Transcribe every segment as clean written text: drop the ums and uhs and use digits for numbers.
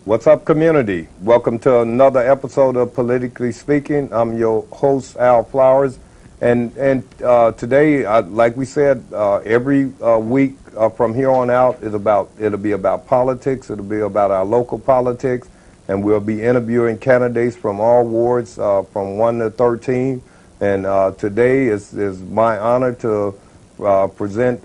What's up, community? Welcome to another episode of Politically Speaking. I'm your host, Al Flowers, and today, like we said, every week from here on out, it'll be about politics. It'll be about our local politics, and we'll be interviewing candidates from all wards, from 1 to 13. And today is my honor to present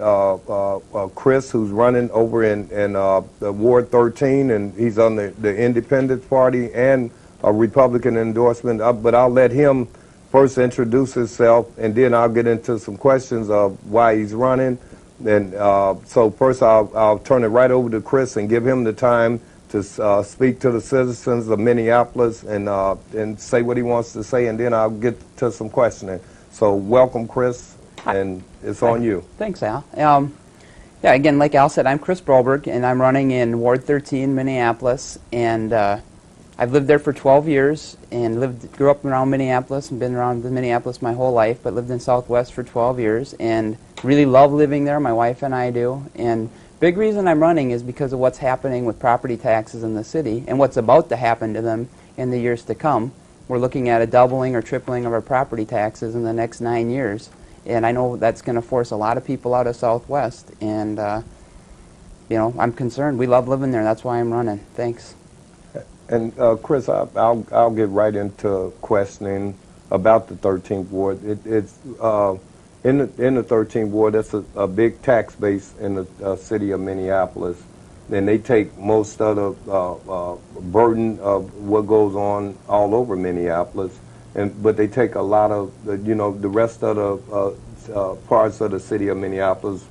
Kris, who's running over in Ward 13, and he's on the Independence Party and a Republican endorsement. But I'll let him first introduce himself, and then I'll get into some questions of why he's running. And so first I'll turn it right over to Kris and give him the time to speak to the citizens of Minneapolis and say what he wants to say, and then I'll get to some questioning. So welcome, Kris. And it's on you. Thanks, Al. Yeah, again, like Al said, I'm Kris Broberg, and I'm running in Ward 13, Minneapolis. And I've lived there for 12 years and grew up around Minneapolis and been around Minneapolis my whole life, but lived in Southwest for 12 years and really love living there. My wife and I do. And big reason I'm running is because of what's happening with property taxes in the city and what's about to happen to them in the years to come. We're looking at a doubling or tripling of our property taxes in the next 9 years. And I know that's going to force a lot of people out of Southwest, and you know, I'm concerned. We love living there. That's why I'm running. Thanks. And Kris, I'll get right into questioning about the 13th Ward. It's in the 13th Ward. That's a big tax base in the city of Minneapolis, and they take most of the burden of what goes on all over Minneapolis. But they take a lot of, the rest of the parts of the city of Minneapolis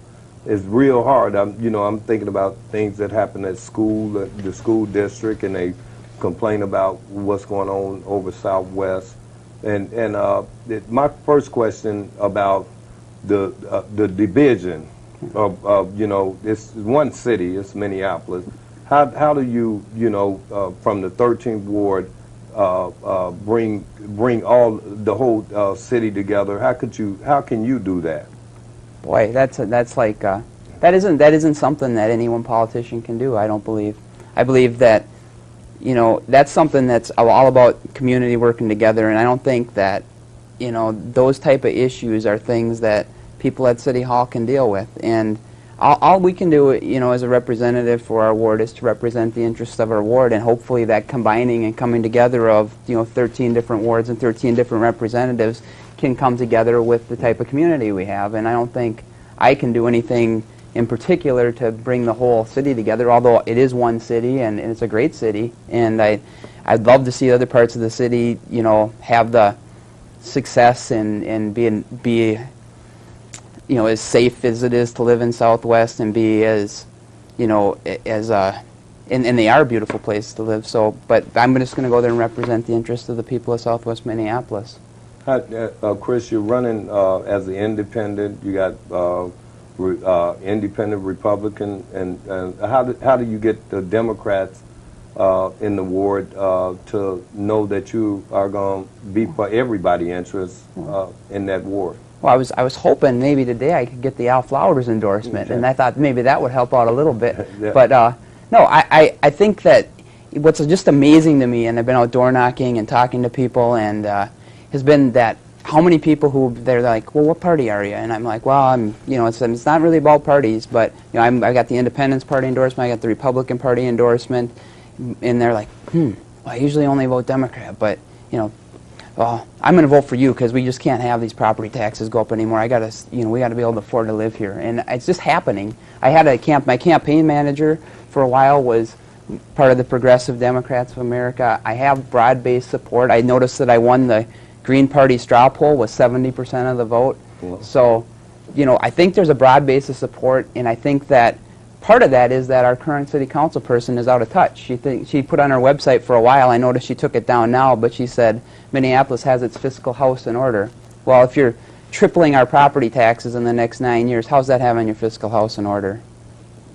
is real hard. I'm thinking about things that happen at school, the school district, and they complain about what's going on over Southwest. And my first question about the division of it's one city, it's Minneapolis. How do you, from the 13th Ward, bring all the whole city together? How can you do that? Boy, that isn't something that any one politician can do. I don't believe. I believe that that's something that's all about community working together, and I don't think that those type of issues are things that people at City Hall can deal with. And all we can do, as a representative for our ward is to represent the interests of our ward, and hopefully that combining and coming together of 13 different wards and 13 different representatives can come together with the type of community we have. And I don't think I can do anything in particular to bring the whole city together, although it is one city and it's a great city. And I'd love to see other parts of the city, have the success and be as safe as it is to live in Southwest and be as, and they are beautiful places to live. So, but I'm just going to go there and represent the interests of the people of Southwest Minneapolis. Kris, you're running as an independent. You got independent Republican, and how do you get the Democrats in the ward to know that you are going to be for everybody's interests in that ward? Well, I was hoping maybe today I could get the Al Flowers endorsement, and I thought maybe that would help out a little bit. Yeah. But no, I think that what's just amazing to me, and I've been out door knocking and talking to people, and has been that how many people who they're like, well, what party are you? And I'm like, well, it's not really about parties, but I got the Independence Party endorsement, I got the Republican Party endorsement, and they're like, well, I usually only vote Democrat, but well, I'm going to vote for you because we just can't have these property taxes go up anymore. We got to be able to afford to live here, and it's just happening. I had my campaign manager for a while was part of the Progressive Democrats of America. I have broad-based support. I noticed that I won the Green Party straw poll with 70% of the vote. Cool. So, I think there's a broad base of support, and I think that part of that is that our current city council person is out of touch. She put on her website for a while. I noticed she took it down now, but she said Minneapolis has its fiscal house in order. Well, if you're tripling our property taxes in the next 9 years, how's that having your fiscal house in order?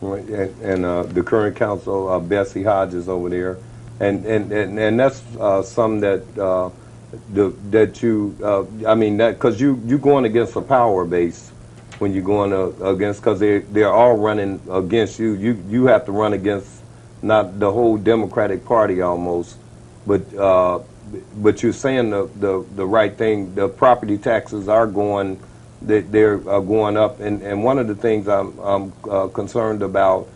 Right, and the current council, Bessie Hodges over there, and that's something that because you going against a power base when you're going against, because they're all running against you. You have to run against not the whole Democratic Party almost, but you're saying the right thing. The property taxes are going, they're going up, and one of the things I'm concerned about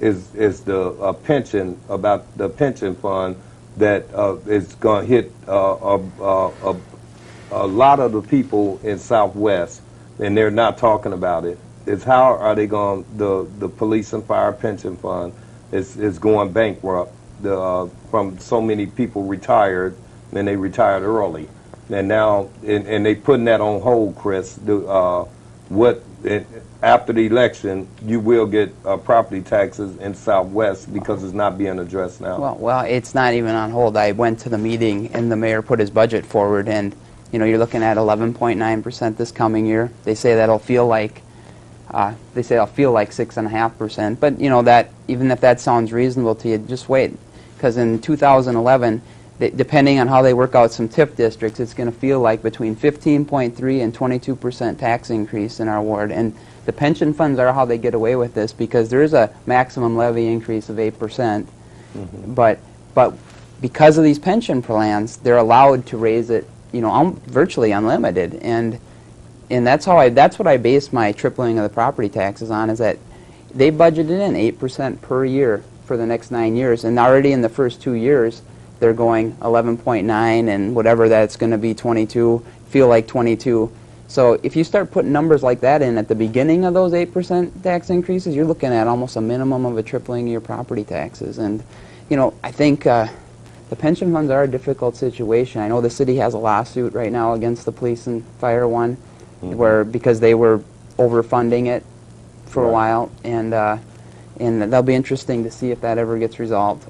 is the pension, about the pension fund that is going to hit a lot of the people in Southwest, and they're not talking about it. Is how are they going? The police and fire pension fund is going bankrupt. From so many people retired, and they retired early, and now and they putting that on hold, Kris. After the election, you will get property taxes in Southwest because it's not being addressed now. Well, it's not even on hold. I went to the meeting, and the mayor put his budget forward, and you're looking at 11.9% this coming year. They say that'll feel like 6.5%. But that even if that sounds reasonable to you, just wait, because in 2011, depending on how they work out some TIF districts, it's going to feel like between 15.3 and 22% tax increase in our ward. And the pension funds are how they get away with this, because there is a maximum levy increase of 8%. Mm-hmm. But because of these pension plans, they're allowed to raise it, virtually unlimited. And that's what I base my tripling of the property taxes on, is that they budgeted in 8% per year for the next 9 years, and already in the first 2 years they're going 11.9 and whatever that's going to be 22, feel like 22. So if you start putting numbers like that in at the beginning of those 8% tax increases, you're looking at almost a minimum of a tripling of your property taxes. And I think the pension funds are a difficult situation. I know the city has a lawsuit right now against the police and fire one, mm-hmm. because they were overfunding it for a while, and that'll be interesting to see if that ever gets resolved.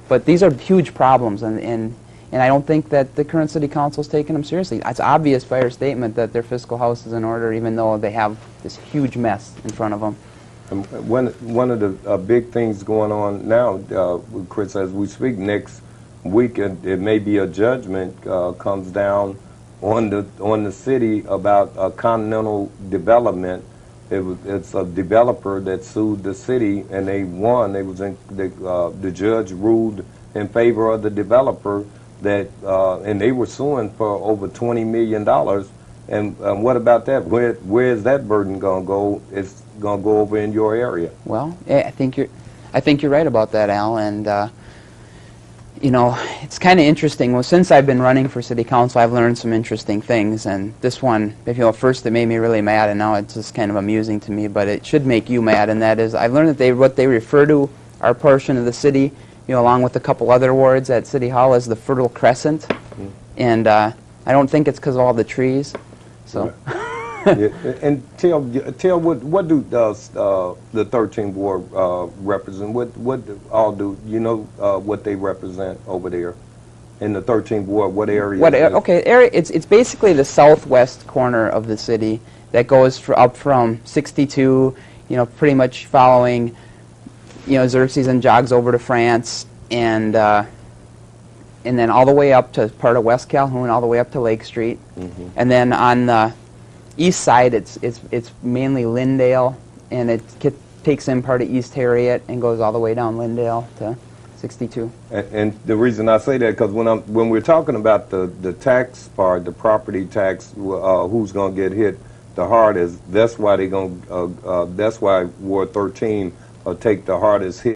but these are huge problems, and I don't think that the current city council is taking them seriously. It's obvious by their statement that their fiscal house is in order, even though they have this huge mess in front of them. One of the big things going on now, Kris, as we speak, next week it may be a judgment comes down on the city about a continental development. It's a developer that sued the city, and they won. The judge ruled in favor of the developer, and they were suing for over $20 million. And what about that? Where is that burden going to go? It's going to go over in your area. Well, I think you're right about that, Al. And it's kind of interesting. Well, since I've been running for city council, I've learned some interesting things. And this one, first it made me really mad, and now it's just kind of amusing to me. But it should make you mad, and that is, I've learned that what they refer to our portion of the city, along with a couple other wards at City Hall, as the Fertile Crescent. Mm. And I don't think it's because of all the trees. So. Yeah. And tell what do the 13th ward represent? What all do what they represent over there in the 13th ward? What area? It's basically the southwest corner of the city that goes up from 62, pretty much following Xerxes and jogs over to France, and then all the way up to part of West Calhoun, all the way up to Lake Street, mm-hmm. And then on the east side, it's mainly Lyndale, and it takes in part of East Harriet and goes all the way down Lyndale to 62. And the reason I say that, because when we're talking about the tax part, the property tax, who's going to get hit the hardest? That's why that's why Ward 13 take the hardest hit.